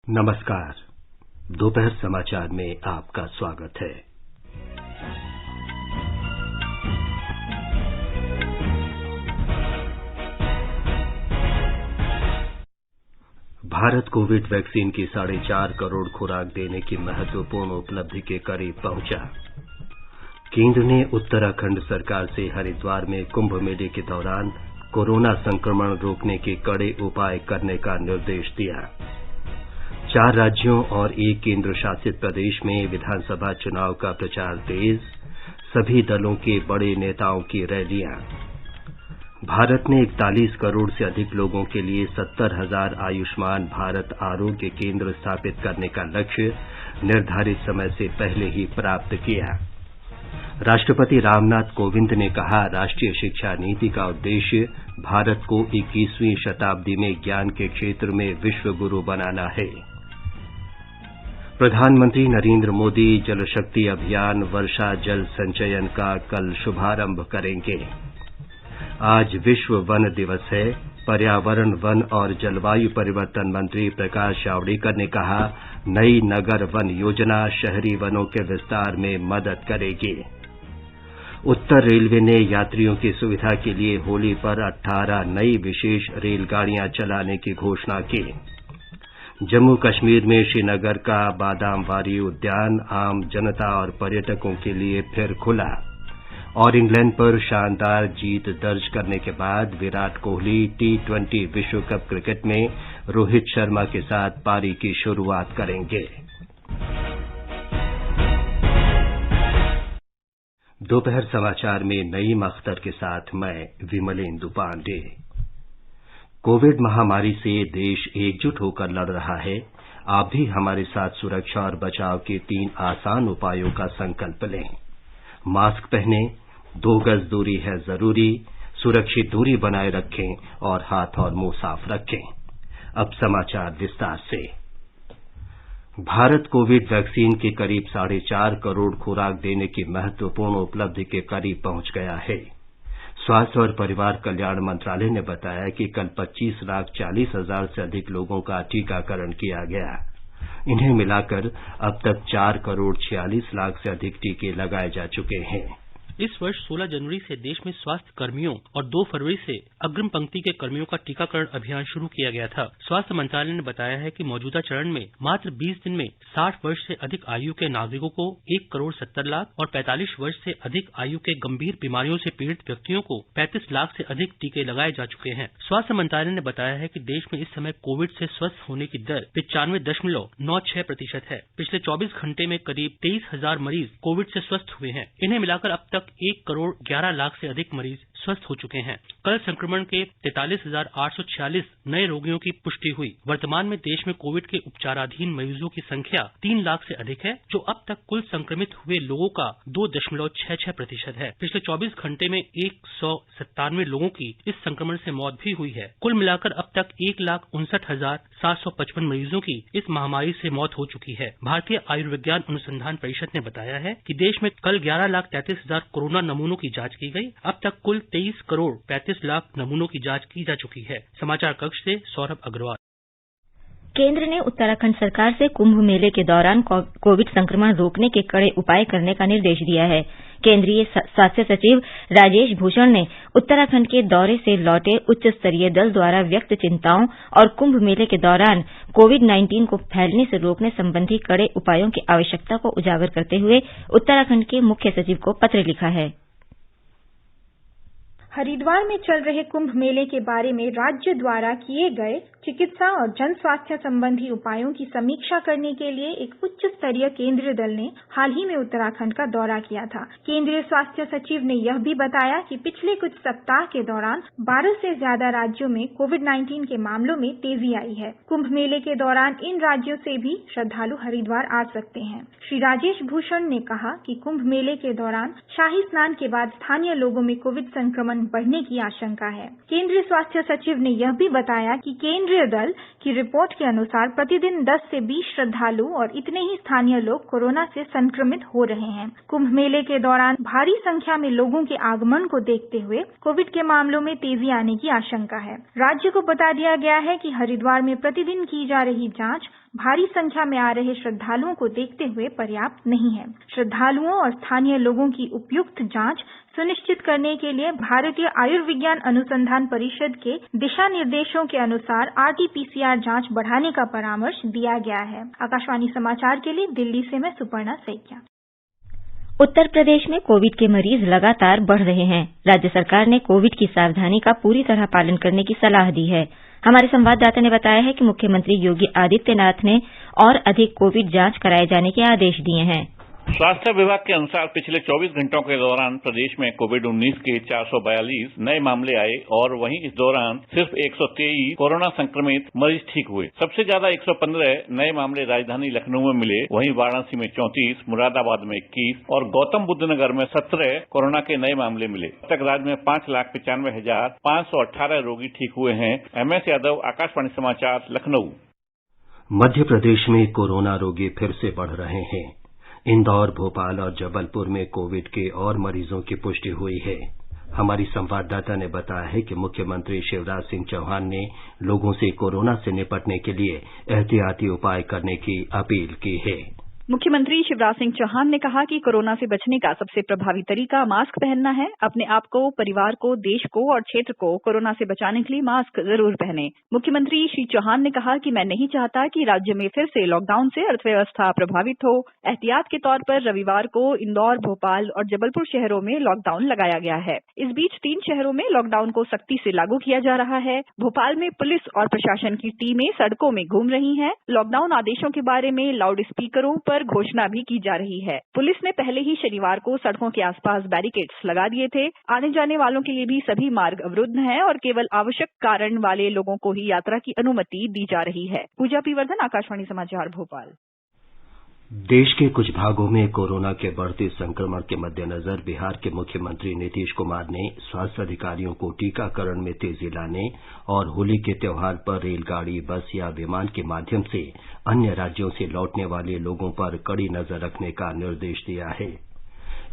नमस्कार। दोपहर समाचार में आपका स्वागत है। भारत कोविड वैक्सीन की 4.5 करोड़ खुराक देने की महत्वपूर्ण उपलब्धि के करीब पहुंचा। केंद्र ने उत्तराखंड सरकार से हरिद्वार में कुंभ मेले के दौरान कोरोना संक्रमण रोकने के कड़े उपाय करने का निर्देश दिया। 4 राज्यों और 1 केंद्र शासित प्रदेश में विधानसभा चुनाव का प्रचार तेज, सभी दलों के बड़े नेताओं की रैलियां। भारत ने 41 करोड़ से अधिक लोगों के लिए 70,000 आयुष्मान भारत आरोग्य केंद्र स्थापित करने का लक्ष्य निर्धारित समय से पहले ही प्राप्त किया। राष्ट्रपति रामनाथ कोविंद ने कहा, राष्ट्रीय शिक्षा नीति का उद्देश्य भारत को 21वीं शताब्दी में ज्ञान के क्षेत्र में विश्व गुरु बनाना है। प्रधानमंत्री नरेंद्र मोदी जल शक्ति अभियान वर्षा जल संचयन का कल शुभारंभ करेंगे। आज विश्व वन दिवस है। पर्यावरण, वन और जलवायु परिवर्तन मंत्री प्रकाश जावड़ेकर ने कहा, नई नगर वन योजना शहरी वनों के विस्तार में मदद करेगी। उत्तर रेलवे ने यात्रियों की सुविधा के लिए होली पर 18 नई विशेष रेलगाड़ियां चलाने की घोषणा की। जम्मू कश्मीर में श्रीनगर का बादामवारी उद्यान आम जनता और पर्यटकों के लिए फिर खुला। और इंग्लैंड पर शानदार जीत दर्ज करने के बाद विराट कोहली T20 विश्व कप क्रिकेट में रोहित शर्मा के साथ पारी की शुरुआत करेंगे। दोपहर समाचार में नईम अख्तर के साथ मैं विमलेंदु पांडे। कोविड महामारी से देश एकजुट होकर लड़ रहा है। आप भी हमारे साथ सुरक्षा और बचाव के 3 आसान उपायों का संकल्प लें। मास्क पहनें, 2 गज दूरी है जरूरी, सुरक्षित दूरी बनाए रखें और हाथ और मुंह साफ रखें। अब समाचार विस्तार से। भारत कोविड वैक्सीन के करीब 4.5 करोड़ खुराक देने की महत्वपूर्ण उपलब्धि के करीब पहुंच गया है। स्वास्थ्य और परिवार कल्याण मंत्रालय ने बताया कि कल 25,40,000 से अधिक लोगों का टीकाकरण किया गया। इन्हें मिलाकर अब तक 4 करोड़ 46 लाख से अधिक टीके लगाए जा चुके हैं। इस वर्ष 16 जनवरी से देश में स्वास्थ्य कर्मियों और 2 फरवरी से अग्रिम पंक्ति के कर्मियों का टीकाकरण अभियान शुरू किया गया था। स्वास्थ्य मंत्रालय ने बताया है कि मौजूदा चरण में मात्र 20 दिन में 60 वर्ष से अधिक आयु के नागरिकों को 1 करोड़ 70 लाख और 45 वर्ष से अधिक आयु के गंभीर बीमारियों से पीड़ित व्यक्तियों को 35 लाख से अधिक टीके लगाए जा चुके हैं। स्वास्थ्य मंत्रालय ने बताया है कि देश में इस समय कोविड से स्वस्थ होने की दर 95.96% है। पिछले 24 घंटे में करीब 23,000 मरीज कोविड से स्वस्थ हुए हैं। इन्हें मिलाकर अब तक 1 करोड़ 11 लाख से अधिक मरीज स्वस्थ हो चुके हैं। कल संक्रमण के 43,846 नए रोगियों की पुष्टि हुई। वर्तमान में देश में कोविड के उपचाराधीन मरीजों की संख्या 3 लाख से अधिक है, जो अब तक कुल संक्रमित हुए लोगों का 2.66% है। पिछले 24 घंटे में 197 लोगों की इस संक्रमण से मौत भी हुई है। कुल मिलाकर अब तक 1,59,755 मरीजों की इस महामारी से मौत हो चुकी है। भारतीय आयुर्विज्ञान अनुसंधान परिषद ने बताया है कि देश में कल 11,33,000 कोरोना नमूनों की जांच की गई। अब तक कुल 23 करोड़ 35 लाख नमूनों की जांच की जा चुकी है। समाचार कक्ष से सौरभ अग्रवाल। केंद्र ने उत्तराखंड सरकार से कुंभ मेले के दौरान कोविड संक्रमण रोकने के कड़े उपाय करने का निर्देश दिया है। केंद्रीय स्वास्थ्य सचिव राजेश भूषण ने उत्तराखंड के दौरे से लौटे उच्च स्तरीय दल द्वारा व्यक्त चिंताओं और कुंभ मेले के दौरान कोविड-19 को फैलने से रोकने संबंधी कड़े उपायों की आवश्यकता को उजागर करते हुए उत्तराखंड के मुख्य सचिव को पत्र लिखा है। हरिद्वार में चल रहे कुंभ मेले के बारे में राज्य द्वारा किए गए चिकित्सा और जन स्वास्थ्य संबंधी उपायों की समीक्षा करने के लिए एक उच्च स्तरीय केंद्रीय दल ने हाल ही में उत्तराखंड का दौरा किया था। केंद्रीय स्वास्थ्य सचिव ने यह भी बताया कि पिछले कुछ सप्ताह के दौरान 12 से ज्यादा राज्यों में कोविड-19 के मामलों में तेजी आई है। कुंभ मेले के दौरान इन राज्यों से भी श्रद्धालु हरिद्वार आ सकते हैं। श्री राजेश भूषण ने कहा कि कुंभ मेले के दौरान शाही स्नान के बाद स्थानीय लोगों में कोविड संक्रमण बढ़ने की आशंका है। केंद्रीय स्वास्थ्य सचिव ने यह भी बताया कि केंद्रीय दल की रिपोर्ट के अनुसार प्रतिदिन 10 से 20 श्रद्धालु और इतने ही स्थानीय लोग कोरोना से संक्रमित हो रहे हैं। कुंभ मेले के दौरान भारी संख्या में लोगों के आगमन को देखते हुए कोविड के मामलों में तेजी आने की आशंका है। राज्य को बता दिया गया है कि हरिद्वार में प्रतिदिन की जा रही जांच भारी संख्या में आ रहे श्रद्धालुओं को देखते हुए पर्याप्त नहीं है। श्रद्धालुओं और स्थानीय लोगों की उपयुक्त जांच सुनिश्चित करने के लिए भारतीय आयुर्विज्ञान अनुसंधान परिषद के दिशा निर्देशों के अनुसार RT-PCR जांच बढ़ाने का परामर्श दिया गया है। आकाशवाणी समाचार के लिए दिल्ली से मैं सुपर्णा सैकिया। उत्तर प्रदेश में कोविड के मरीज लगातार बढ़ रहे हैं। राज्य सरकार ने कोविड की सावधानी का पूरी तरह पालन करने की सलाह दी है। हमारे संवाददाता ने बताया है कि मुख्यमंत्री योगी आदित्यनाथ ने और अधिक कोविड जांच कराए जाने के आदेश दिए हैं। स्वास्थ्य विभाग के अनुसार पिछले 24 घंटों के दौरान प्रदेश में कोविड-19 के 442 नए मामले आए और वहीं इस दौरान सिर्फ 123 कोरोना संक्रमित मरीज ठीक हुए। सबसे ज्यादा 115 नए मामले राजधानी लखनऊ में मिले, वहीं वाराणसी में 34, मुरादाबाद में 21 और गौतम बुद्ध नगर में 17 कोरोना के नए मामले मिले। अब तक राज्य में 5,95,518 रोगी ठीक हुए हैं। MS यादव, आकाशवाणी समाचार, लखनऊ। मध्य प्रदेश में कोरोना रोगी फिर से बढ़ रहे हैं। इंदौर, भोपाल और जबलपुर में कोविड के और मरीजों की पुष्टि हुई है। हमारी संवाददाता ने बताया है कि मुख्यमंत्री शिवराज सिंह चौहान ने लोगों से कोरोना से निपटने के लिए एहतियाती उपाय करने की अपील की है। मुख्यमंत्री शिवराज सिंह चौहान ने कहा कि कोरोना से बचने का सबसे प्रभावी तरीका मास्क पहनना है। अपने आप को, परिवार को, देश को और क्षेत्र को कोरोना से बचाने के लिए मास्क जरूर पहनें। मुख्यमंत्री श्री चौहान ने कहा कि मैं नहीं चाहता कि राज्य में फिर से लॉकडाउन से अर्थव्यवस्था प्रभावित हो। एहतियात के तौर पर रविवार को इंदौर, भोपाल और जबलपुर शहरों में लॉकडाउन लगाया गया है। इस बीच 3 शहरों में लॉकडाउन को सख्ती से लागू किया जा रहा है। भोपाल में पुलिस और प्रशासन की टीमें सड़कों में घूम रही हैं। लॉकडाउन आदेशों के बारे में लाउड स्पीकरों पर घोषणा भी की जा रही है। पुलिस ने पहले ही शनिवार को सड़कों के आसपास बैरिकेड्स लगा दिए थे। आने जाने वालों के लिए भी सभी मार्ग अवरुद्ध हैं और केवल आवश्यक कारण वाले लोगों को ही यात्रा की अनुमति दी जा रही है। पूजा पीवर्धन, आकाशवाणी समाचार, भोपाल। देश के कुछ भागों में कोरोना के बढ़ते संक्रमण के मद्देनजर बिहार के मुख्यमंत्री नीतीश कुमार ने स्वास्थ्य अधिकारियों को टीकाकरण में तेजी लाने और होली के त्यौहार पर रेलगाड़ी, बस या विमान के माध्यम से अन्य राज्यों से लौटने वाले लोगों पर कड़ी नजर रखने का निर्देश दिया है।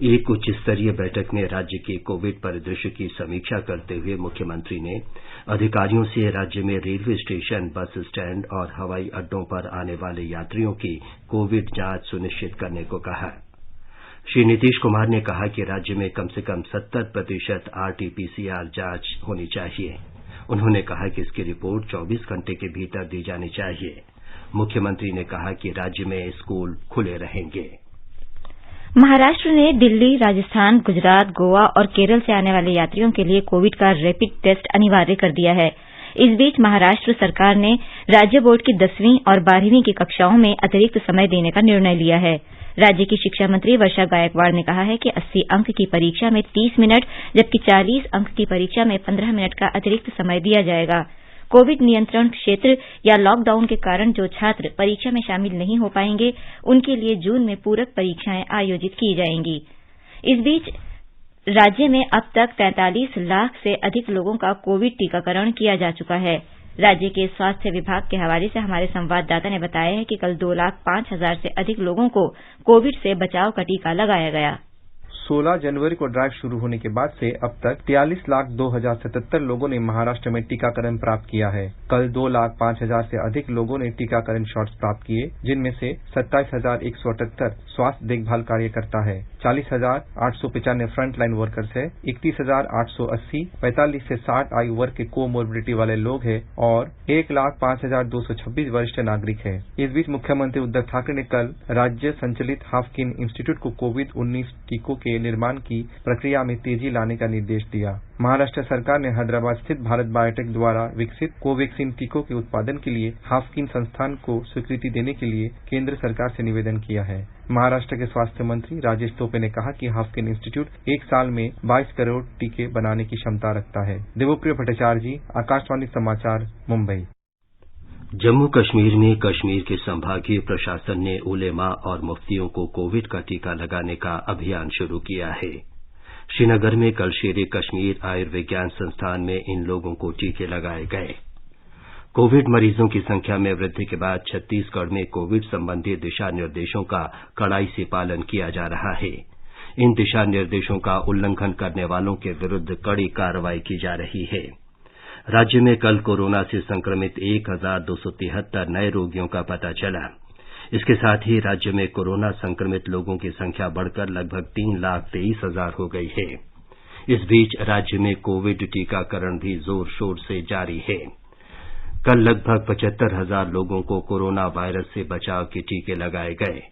एक उच्च स्तरीय बैठक में राज्य के कोविड परिदृश्य की समीक्षा करते हुए मुख्यमंत्री ने अधिकारियों से राज्य में रेलवे स्टेशन, बस स्टैंड और हवाई अड्डों पर आने वाले यात्रियों की कोविड जांच सुनिश्चित करने को कहा। श्री नीतीश कुमार ने कहा कि राज्य में कम से कम 70% RT-PCR जांच होनी चाहिए। उन्होंने कहा कि इसकी रिपोर्ट 24 घंटे के भीतर दी जानी चाहिए। मुख्यमंत्री ने कहा कि राज्य में स्कूल खुले रहेंगे। महाराष्ट्र ने दिल्ली, राजस्थान, गुजरात, गोवा और केरल से आने वाले यात्रियों के लिए कोविड का रैपिड टेस्ट अनिवार्य कर दिया है। इस बीच महाराष्ट्र सरकार ने राज्य बोर्ड की 10वीं और 12वीं की कक्षाओं में अतिरिक्त समय देने का निर्णय लिया है। राज्य की शिक्षा मंत्री वर्षा गायकवाड़ ने कहा है कि 80 अंक की परीक्षा में 30 मिनट जबकि 40 अंक की परीक्षा में 15 मिनट का अतिरिक्त समय दिया जाएगा। कोविड नियंत्रण क्षेत्र या लॉकडाउन के कारण जो छात्र परीक्षा में शामिल नहीं हो पाएंगे उनके लिए जून में पूरक परीक्षाएं आयोजित की जाएंगी। इस बीच राज्य में अब तक 43 लाख से अधिक लोगों का कोविड टीकाकरण किया जा चुका है। राज्य के स्वास्थ्य विभाग के हवाले से हमारे संवाददाता ने बताया है कि कल 2,05,000 से अधिक लोगों को कोविड से बचाव का टीका लगाया गया। 16 जनवरी को ड्राइव शुरू होने के बाद से अब तक 43,02,077 लोगों ने महाराष्ट्र में टीकाकरण प्राप्त किया है। कल 2,05,000 से अधिक लोगों ने टीकाकरण शॉट्स प्राप्त किए, जिनमें से 27,178 स्वास्थ्य देखभाल कार्यकर्ता है, 40,895 फ्रंट लाइन वर्कर्स है, 31,880 45 से 60 आयु वर्ग के कोमोर्बिडिटी वाले लोग हैं और 1,05,226 वरिष्ठ नागरिक है। इस बीच मुख्यमंत्री उद्धव ठाकरे ने कल राज्य संचालित हाफकिन इंस्टीट्यूट को कोविड-19 टीकों के निर्माण की प्रक्रिया में तेजी लाने का निर्देश दिया। महाराष्ट्र सरकार ने हैदराबाद स्थित भारत बायोटेक द्वारा विकसित कोवैक्सीन टीकों के उत्पादन के लिए हाफकिन संस्थान को स्वीकृति देने के लिए केंद्र सरकार से निवेदन किया है। महाराष्ट्र के स्वास्थ्य मंत्री राजेश टोपे ने कहा कि हाफकिन इंस्टीट्यूट एक साल में 22 करोड़ टीके बनाने की क्षमता रखता है। देवप्रिय भट्टाचार्य जी, आकाशवाणी समाचार, मुंबई। जम्मू कश्मीर में कश्मीर के संभागीय प्रशासन ने उलेमा और मुफ्तियों को कोविड का टीका लगाने का अभियान शुरू किया है। श्रीनगर में कल शेरे कश्मीर आयुर्विज्ञान संस्थान में इन लोगों को टीके लगाए गए। कोविड मरीजों की संख्या में वृद्धि के बाद छत्तीसगढ़ में कोविड संबंधी दिशा निर्देशों का कड़ाई से पालन किया जा रहा है। इन दिशा निर्देशों का उल्लंघन करने वालों के विरुद्ध कड़ी कार्रवाई की जा रही है। राज्य में कल कोरोना से संक्रमित 1273 नए रोगियों का पता चला। इसके साथ ही राज्य में कोरोना संक्रमित लोगों की संख्या बढ़कर लगभग 3,23,000 हो गई है। इस बीच राज्य में कोविड टीकाकरण भी जोर शोर से जारी है। कल लगभग 75,000 लोगों को कोरोना वायरस से बचाव के टीके लगाए गए।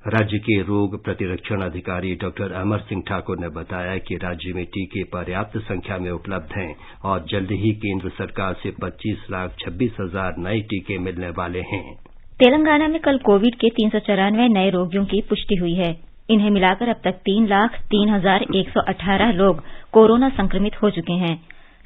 राज्य के रोग प्रतिरक्षण अधिकारी डॉक्टर अमर सिंह ठाकुर ने बताया कि राज्य में टीके पर्याप्त संख्या में उपलब्ध हैं और जल्द ही केंद्र सरकार से 25,26,000 नए टीके मिलने वाले हैं। तेलंगाना में कल कोविड के 394 नए रोगियों की पुष्टि हुई है। इन्हें मिलाकर अब तक 3,03,118 लोग कोरोना संक्रमित हो चुके हैं।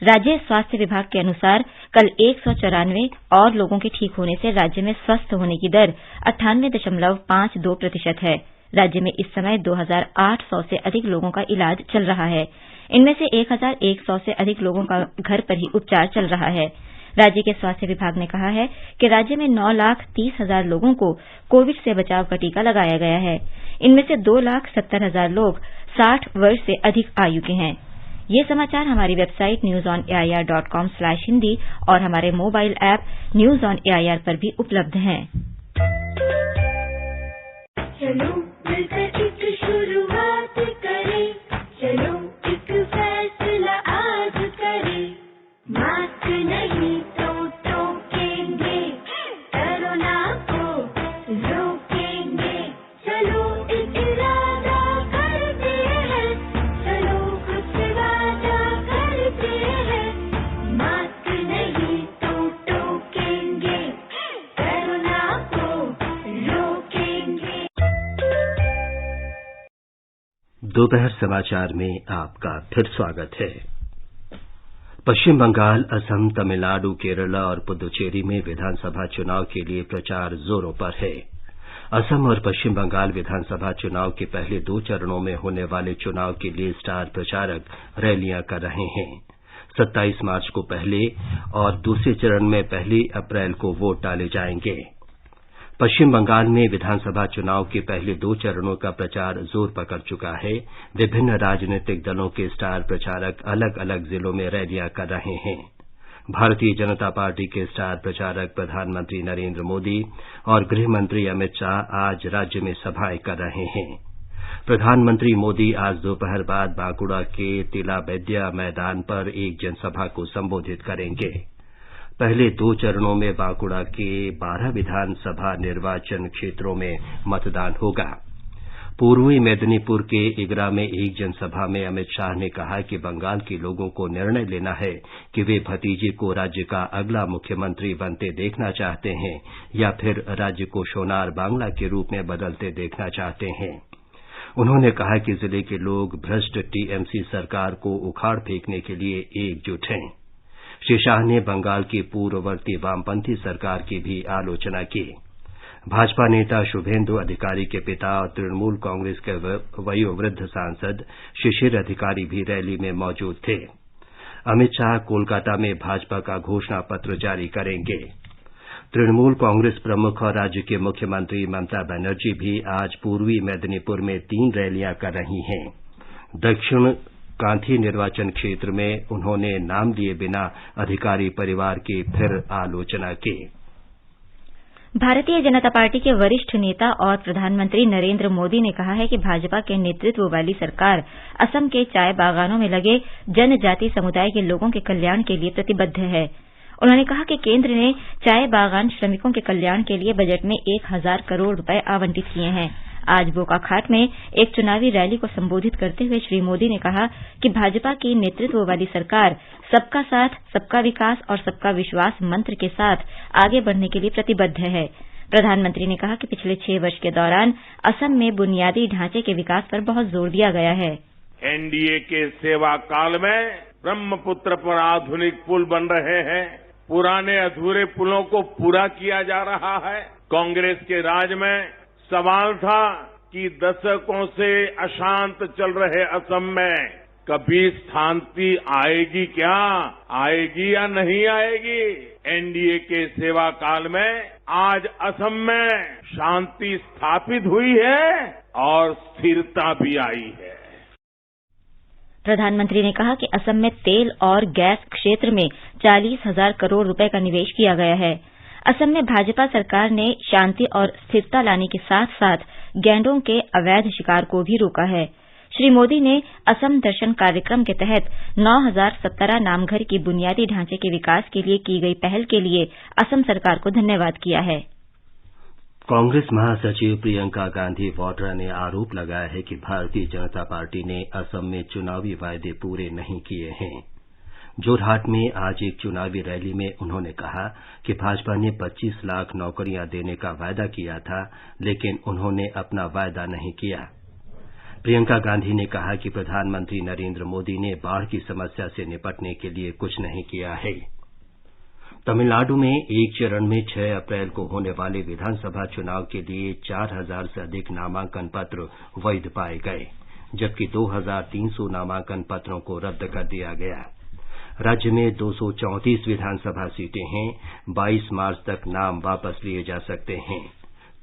राज्य स्वास्थ्य विभाग के अनुसार कल 194 और लोगों के ठीक होने से राज्य में स्वस्थ होने की दर 98.52% है। राज्य में इस समय 2,800 से अधिक लोगों का इलाज चल रहा है। इनमें से 1,100 से अधिक लोगों का घर पर ही उपचार चल रहा है। राज्य के स्वास्थ्य विभाग ने कहा है कि राज्य में 9,30,000 लोगों को कोविड से बचाव का टीका लगाया गया है। इनमें से 2,70,000 लोग 60 वर्ष से अधिक आयु के हैं। ये समाचार हमारी वेबसाइट newsonair.com/hindi और हमारे mobile app news on AIR पर भी उपलब्ध हैं। चलो मिलकर एक शुरुआत करें, चलो एक फैसला आज करें, मास्क नहीं तो टोकेंगे, कोरोना को रोकेंगे, चलो एक इरादा करते हैं, चलो कुछ वादा करते हैं, मास्क नहीं तो टोकेंगे, कोरोना को रोकेंगे। दोपहर समाचार में आपका फिर स्वागत है। पश्चिम बंगाल, असम, तमिलनाडु, केरला और पुदुचेरी में विधानसभा चुनाव के लिए प्रचार जोरों पर है। असम और पश्चिम बंगाल विधानसभा चुनाव के पहले 2 चरणों में होने वाले चुनाव के लिए स्टार प्रचारक रैलियां कर रहे हैं। 27 मार्च को पहले और दूसरे चरण में 1 अप्रैल को वोट डाले जाएंगे। पश्चिम बंगाल में विधानसभा चुनाव के पहले 2 चरणों का प्रचार जोर पकड़ चुका है। विभिन्न राजनीतिक दलों के स्टार प्रचारक अलग अलग जिलों में रैलियां कर रहे हैं। भारतीय जनता पार्टी के स्टार प्रचारक प्रधानमंत्री नरेंद्र मोदी और गृह मंत्री अमित शाह आज राज्य में सभाएं कर रहे हैं। प्रधानमंत्री मोदी आज दोपहर बाद बांकुड़ा के तिलाबैद्या मैदान पर एक जनसभा को संबोधित करेंगे। पहले 2 चरणों में बांकुड़ा के 12 विधानसभा निर्वाचन क्षेत्रों में मतदान होगा। पूर्वी मेदिनीपुर के इगरा में एक जनसभा में अमित शाह ने कहा कि बंगाल के लोगों को निर्णय लेना है कि वे भतीजे को राज्य का अगला मुख्यमंत्री बनते देखना चाहते हैं या फिर राज्य को सोनार बांग्ला के रूप में बदलते देखना चाहते हैं। उन्होंने कहा कि जिले के लोग भ्रष्ट टीएमसी सरकार को उखाड़ फेंकने के लिए एकजुट हैं। श्री शाह ने बंगाल की पूर्ववर्ती वामपंथी सरकार की भी आलोचना की। भाजपा नेता शुभेंदु अधिकारी के पिता और तृणमूल कांग्रेस के वयोवृद्ध सांसद शिशिर अधिकारी भी रैली में मौजूद थे। अमित शाह कोलकाता में भाजपा का घोषणा पत्र जारी करेंगे। तृणमूल कांग्रेस प्रमुख और राज्य के मुख्यमंत्री ममता बनर्जी भी आज पूर्वी मेदिनीपुर में 3 रैलियां कर रही हैं। दक्षिण कांथी निर्वाचन क्षेत्र में उन्होंने नाम लिए बिना अधिकारी परिवार की फिर आलोचना की। भारतीय जनता पार्टी के वरिष्ठ नेता और प्रधानमंत्री नरेंद्र मोदी ने कहा है कि भाजपा के नेतृत्व वाली सरकार असम के चाय बागानों में लगे जनजाति समुदाय के लोगों के कल्याण के लिए प्रतिबद्ध है। उन्होंने कहा कि केंद्र ने चाय बागान श्रमिकों के कल्याण के लिए बजट में 1,000 करोड़ रुपए आवंटित किए हैं। आज बोकाखाट में एक चुनावी रैली को संबोधित करते हुए श्री मोदी ने कहा कि भाजपा की नेतृत्व वाली सरकार सबका साथ, सबका विकास और सबका विश्वास मंत्र के साथ आगे बढ़ने के लिए प्रतिबद्ध है। प्रधानमंत्री ने कहा कि पिछले 6 वर्ष के दौरान असम में बुनियादी ढांचे के विकास पर बहुत जोर दिया गया है। एनडीए के सेवा काल में ब्रह्मपुत्र पर आधुनिक पुल बन रहे हैं, पुराने अधूरे पुलों को पूरा किया जा रहा है। कांग्रेस के राज में सवाल था कि दशकों से अशांत चल रहे असम में कभी शांति आएगी क्या, आएगी या नहीं आएगी। एनडीए के सेवा काल में आज असम में शांति स्थापित हुई है और स्थिरता भी आई है। प्रधानमंत्री ने कहा कि असम में तेल और गैस क्षेत्र में 40,000 करोड़ रुपए का निवेश किया गया है। असम में भाजपा सरकार ने शांति और स्थिरता लाने के साथ साथ गैंडों के अवैध शिकार को भी रोका है। श्री मोदी ने असम दर्शन कार्यक्रम के तहत 9,017 नामघर की बुनियादी ढांचे के विकास के लिए की गई पहल के लिए असम सरकार को धन्यवाद किया है। कांग्रेस महासचिव प्रियंका गांधी वाड्रा ने आरोप लगाया है कि भारतीय जनता पार्टी ने असम में चुनावी वायदे पूरे नहीं किए हैं। जोरहाट में आज एक चुनावी रैली में उन्होंने कहा कि भाजपा ने 25 लाख नौकरियां देने का वायदा किया था, लेकिन उन्होंने अपना वायदा नहीं किया। प्रियंका गांधी ने कहा कि प्रधानमंत्री नरेंद्र मोदी ने बाढ़ की समस्या से निपटने के लिए कुछ नहीं किया है। तमिलनाडु में एक चरण में 6 अप्रैल को होने वाले विधानसभा चुनाव के लिए 4,000 से अधिक नामांकन पत्र वैध पाए गए, जबकि 2,300 नामांकन पत्रों को रद्द कर दिया गया। राज्य में 234 विधानसभा सीटें हैं। 22 मार्च तक नाम वापस लिए जा सकते हैं।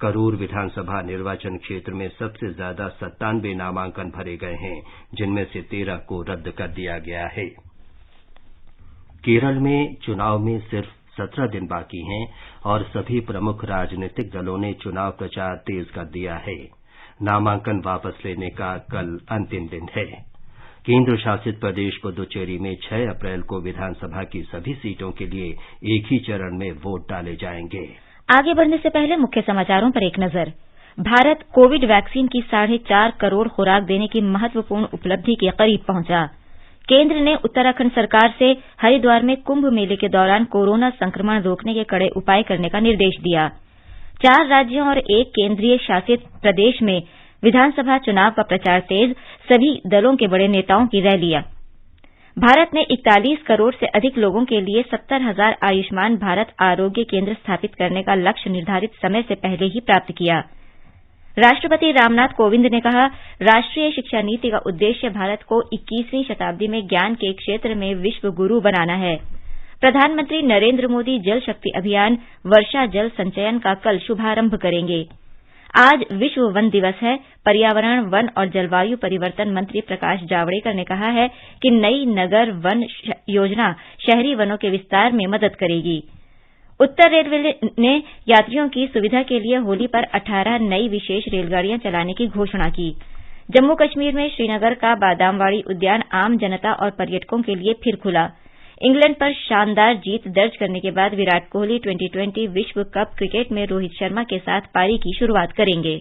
करूर विधानसभा निर्वाचन क्षेत्र में सबसे ज्यादा 97 नामांकन भरे गए हैं, जिनमें से 13 को रद्द कर दिया गया है। केरल में चुनाव में सिर्फ 17 दिन बाकी हैं और सभी प्रमुख राजनीतिक दलों ने चुनाव प्रचार तेज कर दिया है। नामांकन वापस लेने का कल अंतिम दिन है। केंद्र शासित प्रदेश पुदुचेरी में 6 अप्रैल को विधानसभा की सभी सीटों के लिए एक ही चरण में वोट डाले जाएंगे। आगे बढ़ने से पहले मुख्य समाचारों पर एक नजर। भारत कोविड वैक्सीन की 4.5 करोड़ खुराक देने की महत्वपूर्ण उपलब्धि के करीब पहुंचा। केंद्र ने उत्तराखंड सरकार से हरिद्वार में कुंभ मेले के दौरान कोरोना संक्रमण रोकने के कड़े उपाय करने का निर्देश दिया। 4 राज्यों और 1 केंद्रीय शासित प्रदेश में विधानसभा चुनाव का प्रचार तेज, सभी दलों के बड़े नेताओं की रैलियां। भारत ने 41 करोड़ से अधिक लोगों के लिए 70,000 आयुष्मान भारत आरोग्य केंद्र स्थापित करने का लक्ष्य निर्धारित समय से पहले ही प्राप्त किया। राष्ट्रपति रामनाथ कोविंद ने कहा, राष्ट्रीय शिक्षा नीति का उद्देश्य भारत को 21वीं शताब्दी में ज्ञान के क्षेत्र में विश्व गुरु बनाना है। प्रधानमंत्री नरेंद्र मोदी जल शक्ति अभियान वर्षा जल संचयन का कल शुभारंभ करेंगे। आज विश्व वन दिवस है। पर्यावरण, वन और जलवायु परिवर्तन मंत्री प्रकाश जावड़ेकर ने कहा है कि नई नगर वन योजना शहरी वनों के विस्तार में मदद करेगी। उत्तर रेलवे ने यात्रियों की सुविधा के लिए होली पर 18 नई विशेष रेलगाड़ियां चलाने की घोषणा की। जम्मू कश्मीर में श्रीनगर का बादामवाड़ी उद्यान आम जनता और पर्यटकों के लिए फिर खुला। इंग्लैंड पर शानदार जीत दर्ज करने के बाद विराट कोहली 2020 विश्व कप क्रिकेट में रोहित शर्मा के साथ पारी की शुरुआत करेंगे।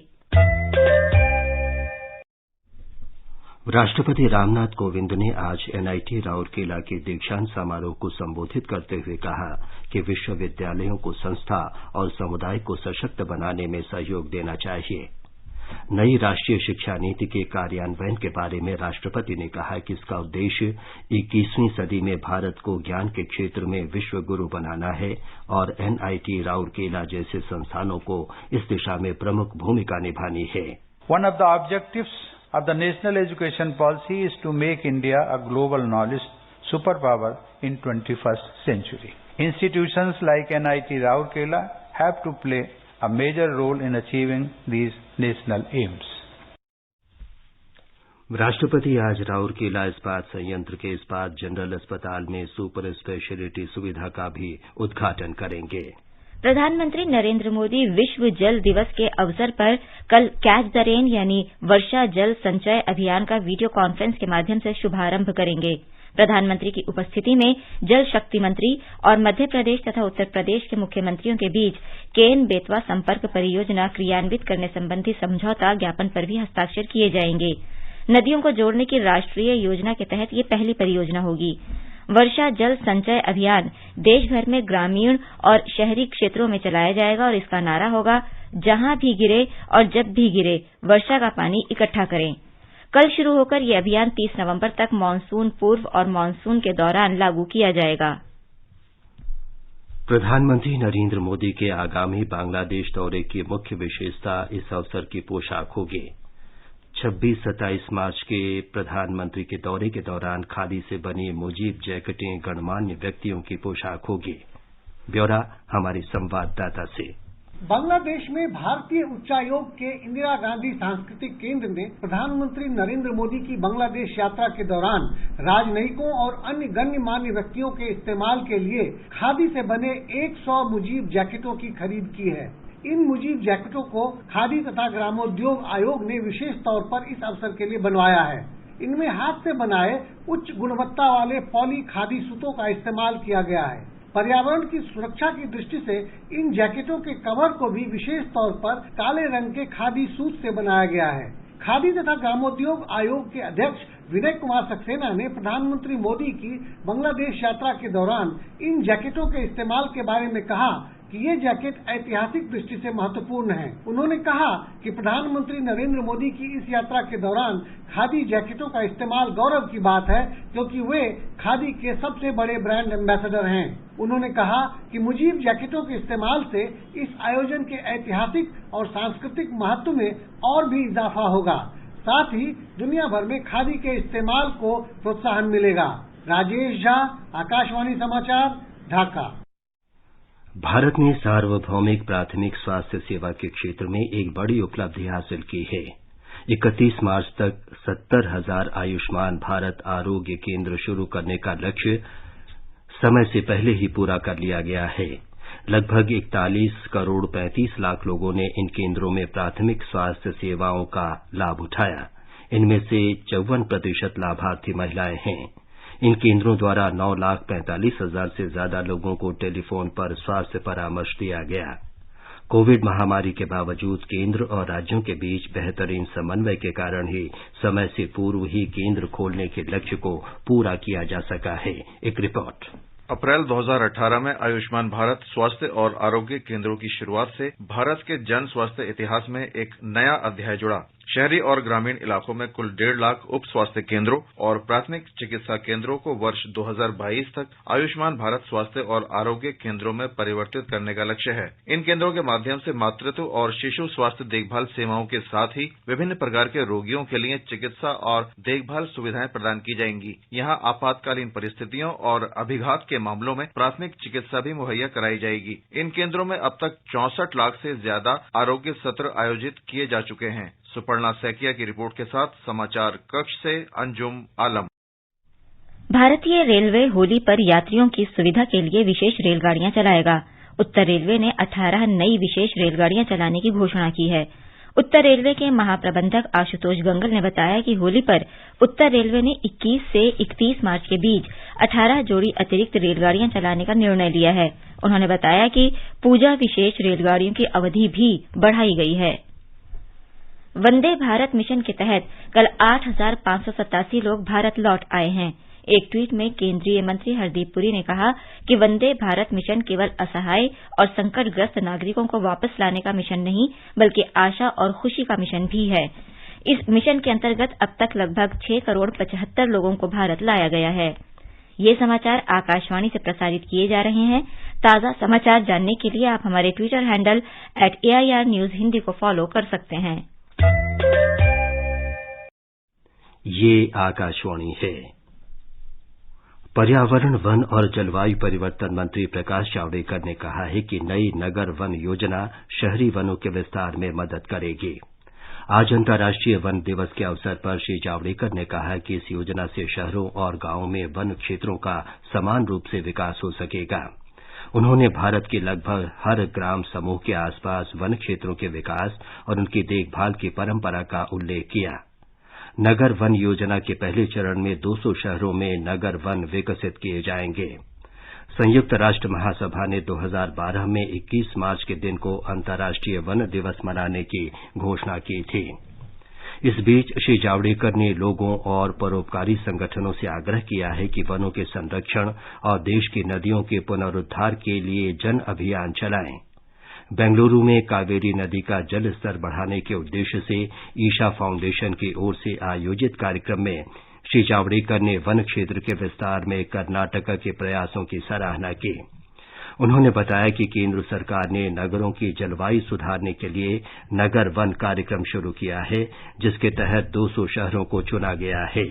राष्ट्रपति रामनाथ कोविंद ने आज एनआईटी राउरकेला के दीक्षांत समारोह को संबोधित करते हुए कहा कि विश्वविद्यालयों को संस्था और समुदाय को सशक्त बनाने में सहयोग देना चाहिए। नई राष्ट्रीय शिक्षा नीति के कार्यान्वयन के बारे में राष्ट्रपति ने कहा कि इसका उद्देश्य 21वीं सदी में भारत को ज्ञान के क्षेत्र में विश्व गुरु बनाना है और एनआईटी राउरकेला जैसे संस्थानों को इस दिशा में प्रमुख भूमिका निभानी है। One of the objectives of the National Education Policy is to make India a global knowledge superpower in 21st century. Institutions like NIT Rourkela have to play a major role in achieving these national aims. राष्ट्रपति आज राउरकेला इस्पात संयंत्र के इस्पात general अस्पताल में super speciality सुविधा का भी उद्घाटन करेंगे। प्रधानमंत्री नरेंद्र मोदी विश्व जल दिवस के अवसर पर कल कैच द रेन यानी वर्षा जल संचय अभियान का वीडियो कॉन्फ्रेंस के माध्यम से शुभारंभ करेंगे। प्रधानमंत्री की उपस्थिति में जल शक्ति मंत्री और मध्य प्रदेश तथा उत्तर प्रदेश के मुख्यमंत्रियों के बीच केन बेतवा संपर्क परियोजना क्रियान्वित करने संबंधी समझौता ज्ञापन पर भी हस्ताक्षर किए जाएंगे। नदियों को जोड़ने की राष्ट्रीय योजना के तहत ये पहली परियोजना होगी। वर्षा जल संचय अभियान देशभर में ग्रामीण और शहरी क्षेत्रों में चलाया जाएगा और इसका नारा होगा, जहां भी गिरे और जब भी गिरे वर्षा का पानी इकट्ठा करें। कल शुरू होकर यह अभियान 30 नवंबर तक मानसून पूर्व और मानसून के दौरान लागू किया जाएगा। प्रधानमंत्री नरेंद्र मोदी के आगामी बांग्लादेश दौरे की मुख्य विशेषता इस अवसर की पोशाक होगी। 26-27 मार्च के प्रधानमंत्री के दौरे के दौरान खादी से बनी मुजीब जैकेटें गणमान्य व्यक्तियों की पोशाक होगी। ब्यौरा हमारे संवाददाता से। बांग्लादेश में भारतीय उच्चायोग के इंदिरा गांधी सांस्कृतिक केंद्र ने प्रधानमंत्री नरेंद्र मोदी की बांग्लादेश यात्रा के दौरान राजनयिकों और अन्य गण्यमान्य व्यक्तियों के इस्तेमाल के लिए खादी से बने 100 मुजीब जैकेटों की खरीद की है। इन मुजीब जैकेटों को खादी तथा ग्रामोद्योग आयोग ने विशेष तौर पर इस अवसर के लिए बनवाया है। इनमें हाथ से बनाए उच्च गुणवत्ता वाले पॉली खादी सूतों का इस्तेमाल किया गया है। पर्यावरण की सुरक्षा की दृष्टि से इन जैकेटों के कवर को भी विशेष तौर पर काले रंग के खादी सूत से बनाया गया है। खादी तथा ग्रामोद्योग आयोग के अध्यक्ष विनय कुमार सक्सेना ने प्रधानमंत्री मोदी की बांग्लादेश यात्रा के दौरान इन जैकेटों के इस्तेमाल के बारे में कहा कि ये जैकेट ऐतिहासिक दृष्टि से महत्वपूर्ण है। उन्होंने कहा कि प्रधानमंत्री नरेंद्र मोदी की इस यात्रा के दौरान खादी जैकेटों का इस्तेमाल गौरव की बात है, क्योंकि वे खादी के सबसे बड़े ब्रांड एम्बेसडर हैं। उन्होंने कहा कि मुजीब जैकेटों के इस्तेमाल से इस आयोजन के ऐतिहासिक और सांस्कृतिक महत्व में और भी इजाफा होगा। साथ ही दुनिया भर में खादी के इस्तेमाल को प्रोत्साहन मिलेगा। राजेश झा, आकाशवाणी समाचार, ढाका। भारत ने सार्वभौमिक प्राथमिक स्वास्थ्य सेवा के क्षेत्र में एक बड़ी उपलब्धि हासिल की है। 31 मार्च तक 70,000 आयुष्मान भारत आरोग्य केंद्र शुरू करने का लक्ष्य समय से पहले ही पूरा कर लिया गया है। लगभग 41 करोड़ 35 लाख लोगों ने इन केंद्रों में प्राथमिक स्वास्थ्य सेवाओं का लाभ उठाया। इनमें से 54% लाभार्थी महिलाएं हैं। इन केंद्रों द्वारा 9,45,000 से ज्यादा लोगों को टेलीफोन पर स्वास्थ्य परामर्श दिया गया। कोविड महामारी के बावजूद केंद्र और राज्यों के बीच बेहतरीन समन्वय के कारण ही समय से पूर्व ही केंद्र खोलने के लक्ष्य को पूरा किया जा सका है। एक रिपोर्ट। अप्रैल 2018 में आयुष्मान भारत स्वास्थ्य और आरोग्य केंद्रों की शुरुआत से भारत के जन स्वास्थ्य इतिहास में एक नया अध्याय जुड़ा। शहरी और ग्रामीण इलाकों में कुल 1.5 लाख उप स्वास्थ्य केंद्रों और प्राथमिक चिकित्सा केंद्रों को वर्ष 2022 तक आयुष्मान भारत स्वास्थ्य और आरोग्य केंद्रों में परिवर्तित करने का लक्ष्य है। इन केंद्रों के माध्यम से मातृत्व और शिशु स्वास्थ्य देखभाल सेवाओं के साथ ही विभिन्न प्रकार के रोगियों के लिए चिकित्सा और देखभाल सुविधाएं प्रदान की जाएंगी। यहाँ आपातकालीन परिस्थितियों और अभिघात के मामलों में प्राथमिक चिकित्सा भी मुहैया कराई जाएगी। इन केंद्रों में अब तक 64 लाख से ज्यादा आरोग्य सत्र आयोजित किए जा चुके हैं। सुपर्णा सैकिया की रिपोर्ट के साथ समाचार कक्ष से अंजुम आलम। भारतीय रेलवे होली पर यात्रियों की सुविधा के लिए विशेष रेलगाड़ियां चलाएगा। उत्तर रेलवे ने 18 नई विशेष रेलगाड़ियां चलाने की घोषणा की है। उत्तर रेलवे के महाप्रबंधक आशुतोष गंगल ने बताया कि होली पर उत्तर रेलवे ने 21 से 31 मार्च के बीच 18 जोड़ी अतिरिक्त रेलगाड़ियां चलाने का निर्णय लिया है। उन्होंने बताया कि पूजा विशेष रेलगाड़ियों की अवधि भी बढ़ाई गई है। वंदे भारत मिशन के तहत कल 8,587 लोग भारत लौट आए हैं। एक ट्वीट में केंद्रीय मंत्री हरदीप पुरी ने कहा कि वंदे भारत मिशन केवल असहाय और संकटग्रस्त नागरिकों को वापस लाने का मिशन नहीं, बल्कि आशा और खुशी का मिशन भी है। इस मिशन के अंतर्गत अब तक लगभग 6 करोड़ 75 लोगों को भारत लाया गया है। ये समाचार आकाशवाणी से प्रसारित किए जा रहे हैं। ताजा समाचार जानने के लिए आप हमारे Twitter handle @AIR News Hindi को फॉलो कर सकते हैं। ये आकाशवाणी है। पर्यावरण, वन और जलवायु परिवर्तन मंत्री प्रकाश जावड़ेकर ने कहा है कि नई नगर वन योजना शहरी वनों के विस्तार में मदद करेगी। आज अंतर्राष्ट्रीय वन दिवस के अवसर पर श्री जावड़ेकर ने कहा कि इस योजना से शहरों और गांवों में वन क्षेत्रों का समान रूप से विकास हो सकेगा। उन्होंने भारत के लगभग हर ग्राम समूह के आसपास वन क्षेत्रों के विकास और उनकी देखभाल की परंपरा का उल्लेख किया। नगर वन योजना के पहले चरण में 200 शहरों में नगर वन विकसित किए जाएंगे। संयुक्त राष्ट्र महासभा ने 2012 में 21 मार्च के दिन को अंतर्राष्ट्रीय वन दिवस मनाने की घोषणा की थी। इस बीच श्री जावड़ेकर ने लोगों और परोपकारी संगठनों से आग्रह किया है कि वनों के संरक्षण और देश की नदियों के पुनरुद्धार के लिए जन अभियान चलाएं। बेंगलुरु में कावेरी नदी का जल स्तर बढ़ाने के उद्देश्य से ईशा फाउंडेशन की ओर से आयोजित कार्यक्रम में श्री जावड़ेकर ने वन क्षेत्र के विस्तार में कर्नाटक के प्रयासों की सराहना की। उन्होंने बताया कि केंद्र सरकार ने नगरों की जलवायु सुधारने के लिए नगर वन कार्यक्रम शुरू किया है, जिसके तहत 200 शहरों को चुना गया है।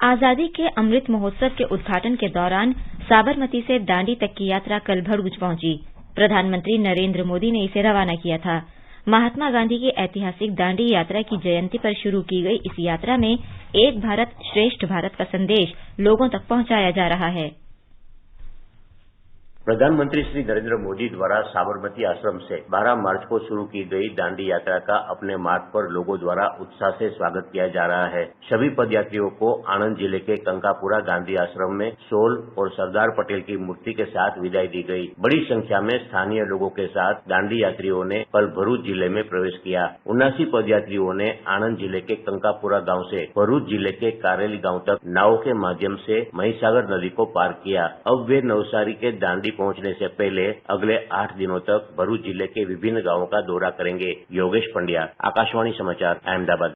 आजादी के अमृत महोत्सव के उद्घाटन के दौरान साबरमती से दांडी तक की यात्रा कल भरूच पहुंची। प्रधानमंत्री नरेंद्र मोदी ने इसे रवाना किया था। महात्मा गांधी की ऐतिहासिक दांडी यात्रा की जयंती पर शुरू की गई इस यात्रा में एक भारत श्रेष्ठ भारत का संदेश लोगों तक पहुंचाया जा रहा है। प्रधानमंत्री श्री नरेंद्र मोदी द्वारा साबरमती आश्रम से 12 मार्च को शुरू की गई दांडी यात्रा का अपने मार्ग पर लोगों द्वारा उत्साह से स्वागत किया जा रहा है। सभी पदयात्रियों को आनंद जिले के कंकापुरा गांधी आश्रम में शॉल और सरदार पटेल की मूर्ति के साथ विदाई दी गई। बड़ी संख्या में स्थानीय लोगों के साथ दांडी यात्रियों ने कल भरूच जिले में प्रवेश किया। 79 पदयात्रियों ने आनंद जिले के कंकापुरा गांव से भरूच जिले के कारेली गांव तक नाव के माध्यम से महिसागर नदी को पार किया। अब वे नवसारी के दांडी पहुंचने से पहले अगले 8 दिनों तक भरूच जिले के विभिन्न गांवों का दौरा करेंगे। योगेश पंड्या, आकाशवाणी समाचार, अहमदाबाद।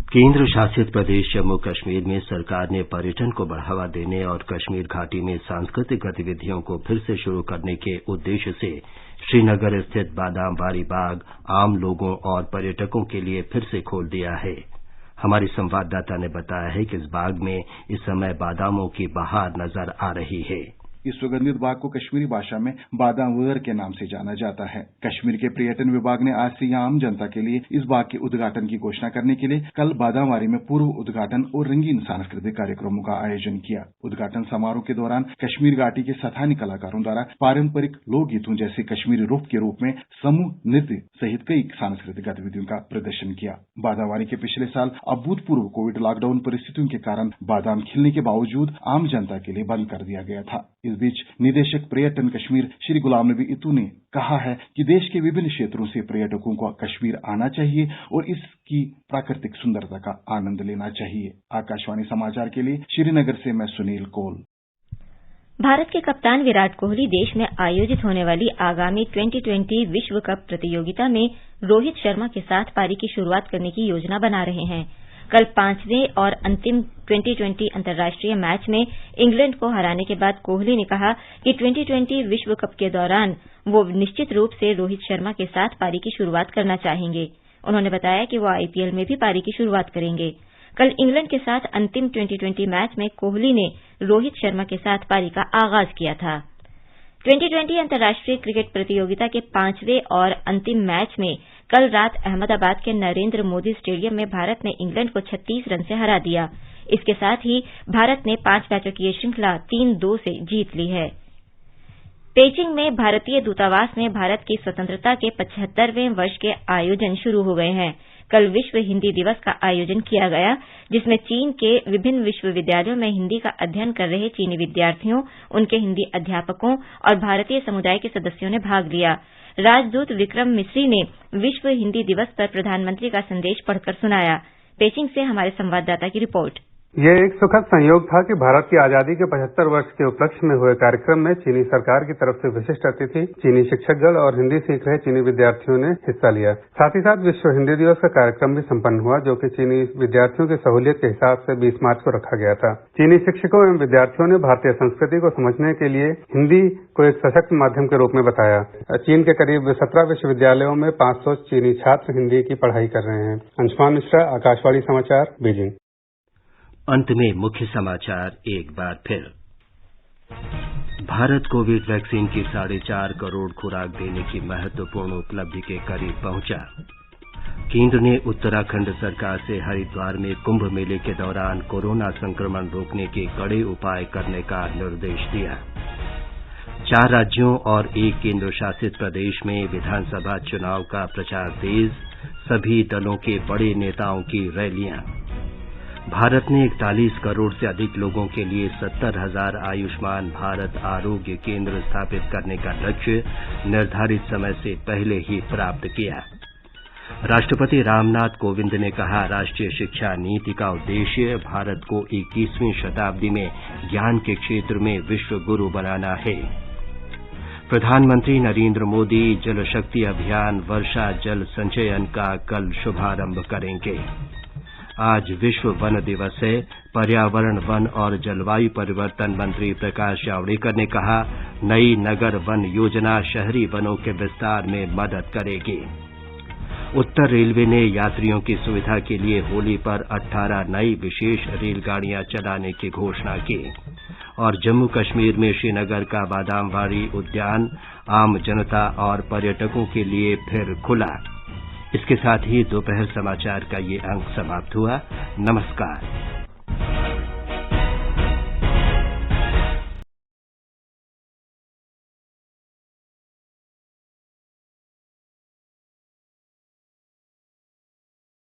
केंद्र शासित प्रदेश जम्मू कश्मीर में सरकार ने पर्यटन को बढ़ावा देने और कश्मीर घाटी में सांस्कृतिक गतिविधियों को फिर से शुरू करने के उद्देश्य से श्रीनगर स्थित बादाम बारी बाग आम लोगों और पर्यटकों के लिए फिर से खोल दिया है। हमारी संवाददाता ने बताया है कि इस बाग में इस समय बादामों की बहार नजर आ रही है। इस सुगंधित बाग को कश्मीरी भाषा में बादाम वगर के नाम से जाना जाता है। कश्मीर के पर्यटन विभाग ने आज से यहां आम जनता के लिए इस बाग के उद्घाटन की घोषणा करने के लिए कल बादामवारी में पूर्व उद्घाटन और रंगीन सांस्कृतिक कार्यक्रमों का आयोजन किया। उद्घाटन समारोह के दौरान कश्मीर घाटी के स्थानीय कलाकारों द्वारा पारंपरिक लोकगीतों जैसे कश्मीरी रूप के रूप में समूह नृत्य सहित कई सांस्कृतिक गतिविधियों का प्रदर्शन किया। बादामवारी के पिछले साल अभूतपूर्व कोविड लॉकडाउन परिस्थितियों के कारण बादाम खिलने के बावजूद आम जनता के लिए बंद कर दिया गया था। इस बीच निदेशक पर्यटन कश्मीर श्री गुलाम नबी इतू ने कहा है कि देश के विभिन्न क्षेत्रों से पर्यटकों को कश्मीर आना चाहिए और इसकी प्राकृतिक सुंदरता का आनंद लेना चाहिए। आकाशवाणी समाचार के लिए श्रीनगर से मैं सुनील कौल। भारत के कप्तान विराट कोहली देश में आयोजित होने वाली आगामी 2020 विश्व कप प्रतियोगिता में रोहित शर्मा के साथ पारी की शुरुआत करने की योजना बना रहे हैं। कल 5वें और अंतिम 2020 अंतर्राष्ट्रीय मैच में इंग्लैंड को हराने के बाद कोहली ने कहा कि 2020 विश्व कप के दौरान वो निश्चित रूप से रोहित शर्मा के साथ पारी की शुरुआत करना चाहेंगे। उन्होंने बताया कि वो आईपीएल में भी पारी की शुरुआत करेंगे। कल इंग्लैंड के साथ अंतिम 2020 मैच में कोहली ने रोहित शर्मा के साथ पारी का आगाज किया था। 2020 अंतर्राष्ट्रीय क्रिकेट प्रतियोगिता के 5वें और अंतिम मैच में कल रात अहमदाबाद के नरेंद्र मोदी स्टेडियम में भारत ने इंग्लैंड को 36 रन से हरा दिया। इसके साथ ही भारत ने 5 मैचों की ये श्रृंखला 3-2 से जीत ली है। पेइचिंग में भारतीय दूतावास में भारत की स्वतंत्रता के 75वें वर्ष के आयोजन शुरू हो गए हैं। कल विश्व हिंदी दिवस का आयोजन किया गया, जिसमें चीन के विभिन्न विश्वविद्यालयों में हिंदी का अध्ययन कर रहे चीनी विद्यार्थियों, उनके हिंदी अध्यापकों और भारतीय समुदाय के सदस्यों ने भाग लिया। राजदूत विक्रम मिस्री ने विश्व हिंदी दिवस पर प्रधानमंत्री का संदेश पढ़कर सुनाया। पेइचिंग से हमारे संवाददाता की रिपोर्ट। यह एक सुखद संयोग था कि भारत की आजादी के 75 वर्ष के उपलक्ष्य में हुए कार्यक्रम में चीनी सरकार की तरफ से विशिष्ट अतिथि, चीनी शिक्षकगण और हिंदी सीख रहे चीनी विद्यार्थियों ने हिस्सा लिया। साथ ही साथ विश्व हिंदी दिवस का कार्यक्रम भी संपन्न हुआ, जो कि चीनी विद्यार्थियों की सहूलियत के हिसाब से 20 मार्च को रखा गया था। चीनी शिक्षकों एवं विद्यार्थियों ने भारतीय संस्कृति को समझने के लिए हिंदी को एक सशक्त माध्यम के रूप में बताया। चीन के करीब 17 विश्वविद्यालयों में 500 चीनी छात्र हिंदी की पढ़ाई कर रहे हैं। अंशुमान मिश्रा, आकाशवाणी समाचार, बीजिंग। अंत में मुख्य समाचार एक बार फिर। भारत कोविड वैक्सीन की 4.5 करोड़ खुराक देने की महत्वपूर्ण उपलब्धि के करीब पहुंचा। केंद्र ने उत्तराखंड सरकार से हरिद्वार में कुंभ मेले के दौरान कोरोना संक्रमण रोकने के कड़े उपाय करने का निर्देश दिया। 4 राज्यों और 1 केंद्र शासित प्रदेश में विधानसभा चुनाव का प्रचार तेज, सभी दलों के बड़े नेताओं की रैलियां। भारत ने 41 करोड़ से अधिक लोगों के लिए 70,000 आयुष्मान भारत आरोग्य केंद्र स्थापित करने का लक्ष्य निर्धारित समय से पहले ही प्राप्त किया। राष्ट्रपति रामनाथ कोविंद ने कहा, राष्ट्रीय शिक्षा नीति का उद्देश्य भारत को 21वीं शताब्दी में ज्ञान के क्षेत्र में विश्व गुरु बनाना है। प्रधानमंत्री नरेंद्र मोदी जल शक्ति अभियान वर्षा जल संचयन का कल शुभारंभ करेंगे। आज विश्व वन दिवस है। पर्यावरण, वन और जलवायु परिवर्तन मंत्री प्रकाश जावड़ेकर ने कहा, नई नगर वन योजना शहरी वनों के विस्तार में मदद करेगी। उत्तर रेलवे ने यात्रियों की सुविधा के लिए होली पर 18 नई विशेष रेलगाड़ियां चलाने की घोषणा की। और जम्मू कश्मीर में श्रीनगर का बादामवाड़ी उद्यान आम जनता और पर्यटकों के लिए फिर खुला। इसके साथ ही दोपहर समाचार का ये अंक समाप्त हुआ। नमस्कार।